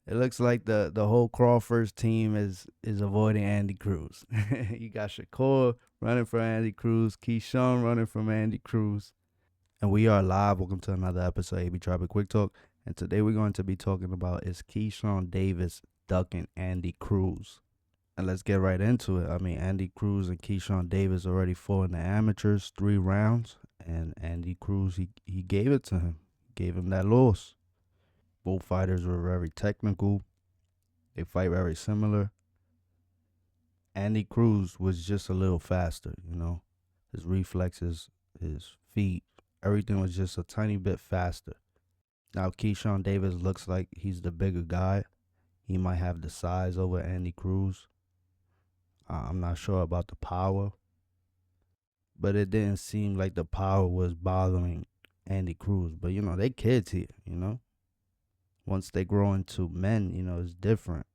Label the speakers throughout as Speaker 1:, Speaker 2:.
Speaker 1: It looks like the whole Crawford's team is avoiding Andy Cruz. You got Shakur running for Andy Cruz, Keyshawn running from Andy Cruz. And we are live. Welcome to another episode of AB Traffic Quick Talk. And today we're going to be talking about is KeyshawnDavis ducking Andy Cruz. And let's get right into it. I mean, Andy Cruz and KeyshawnDavis already fought in the amateurs 3 rounds. And Andy Cruz, he gave it to him. Gave him that loss. Both fighters were very technical. They fight very similar. Andy Cruz was just a little faster, you know. His reflexes, his feet, everything was just a tiny bit faster. Now, KeyshawnDavis looks like he's the bigger guy. He might have the size over Andy Cruz. I'm not sure about the power. But it didn't seem like the power was bothering Andy Cruz. But, you know, they kids here, you know. Once they grow into men, you know, it's different.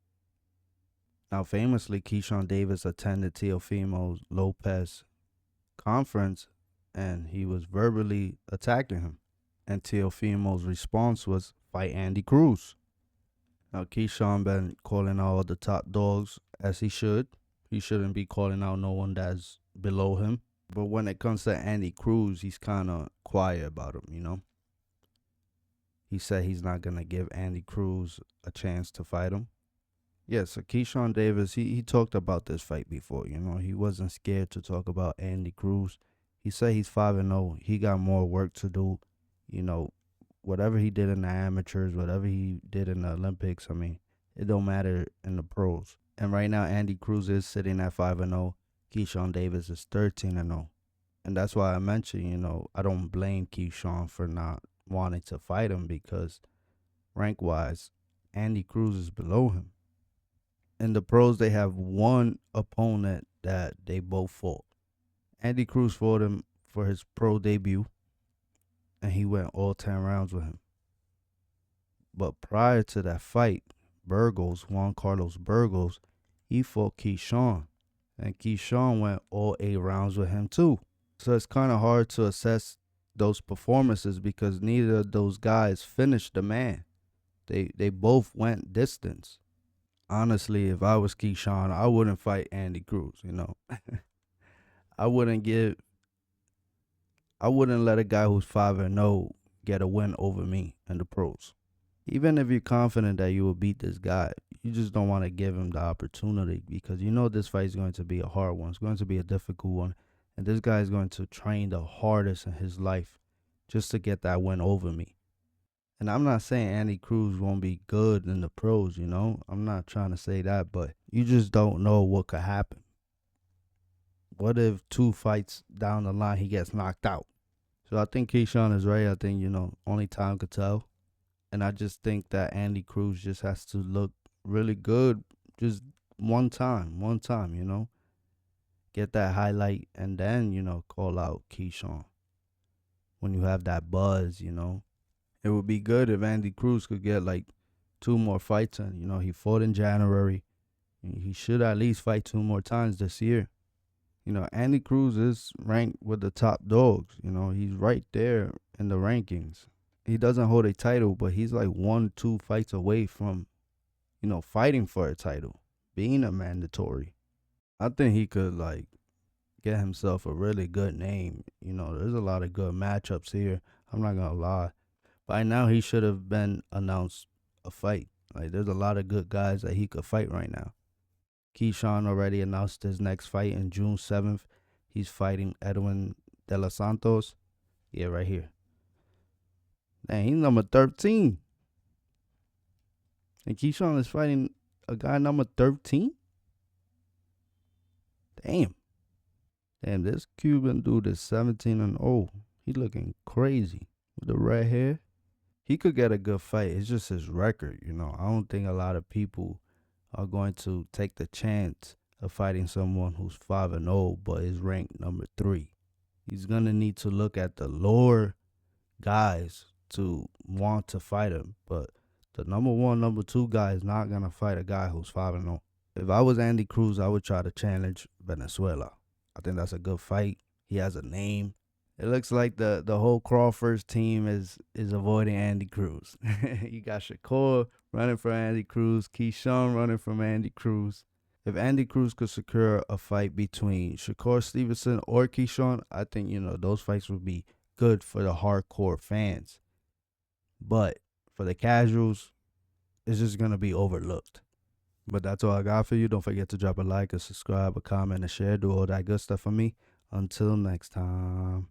Speaker 1: Now, famously, KeyshawnDavis attended Teofimo Lopez conference, and he was verbally attacking him. And Teofimo's response was, fight Andy Cruz. Now, Keyshawn been calling out all the top dogs, as he should. He shouldn't be calling out no one that's below him. But when it comes to Andy Cruz, he's kind of quiet about him, you know. He said he's not going to give Andy Cruz a chance to fight him. Yeah, so KeyshawnDavis, he talked about this fight before, you know. He wasn't scared to talk about Andy Cruz. He said he's 5-0. He got more work to do. You know, whatever he did in the amateurs, whatever he did in the Olympics, I mean, it don't matter in the pros. And right now, Andy Cruz is sitting at 5-0. KeyshawnDavis is 13-0. And that's why I mentioned, you know, I don't blame Keyshawn for not wanting to fight him because rank-wise, Andy Cruz is below him. In the pros, they have one opponent that they both fought. Andy Cruz fought him for his pro debut, and he went all 10 rounds with him. But prior to that fight, Juan Carlos Burgos, he fought Keyshawn, and Keyshawn went all 8 rounds with him too. So it's kind of hard to assess those performances because neither of those guys finished the man. They both went distance. Honestly, if I was Keyshawn, I wouldn't fight Andy Cruz, you know. I wouldn't let a guy who's 5-0 get a win over me in the pros. Even if you're confident that you will beat this guy, you just don't want to give him the opportunity because you know this fight is going to be a hard one. It's going to be a difficult one. And this guy is going to train the hardest in his life just to get that win over me. And I'm not saying Andy Cruz won't be good in the pros, you know. I'm not trying to say that, but you just don't know what could happen. What if 2 fights down the line he gets knocked out? So I think Keyshawn is right. I think, you know, only time could tell. And I just think that Andy Cruz just has to look really good just one time, you know. Get that highlight and then, you know, call out Keyshawn. When you have that buzz, you know. It would be good if Andy Cruz could get like 2 more fights in. You know, he fought in January. He should at least fight 2 more times this year. You know, Andy Cruz is ranked with the top dogs. You know, he's right there in the rankings. He doesn't hold a title, but he's like 1-2 fights away from, you know, fighting for a title, being a mandatory. I think he could like get himself a really good name. You know, there's a lot of good matchups here. I'm not going to lie. By now, he should have been announced a fight. Like, there's a lot of good guys that he could fight right now. Keyshawn already announced his next fight in June 7th. He's fighting Edwin De Los Santos. Yeah, right here. Dang, he's number 13. And Keyshawn is fighting a guy number 13? Damn, this Cuban dude is 17-0. He looking crazy with the red hair. He could get a good fight. It's just his record, you know. I don't think a lot of people are going to take the chance of fighting someone who's 5-0 but is ranked number 3. He's going to need to look at the lower guys to want to fight him. But the number 1, number 2 guy is not going to fight a guy who's 5-0. If I was Andy Cruz, I would try to challenge Venezuela. I think that's a good fight. He has a name. It looks like the whole Crawford's team is avoiding Andy Cruz. You got Shakur running for Andy Cruz, Keyshawn running from Andy Cruz. If Andy Cruz could secure a fight between Shakur Stevenson or Keyshawn, I think those fights would be good for the hardcore fans. But for the casuals, it's just gonna be overlooked. But that's all I got for you. Don't forget to drop a like, a subscribe, a comment, a share. Do all that good stuff for me. Until next time.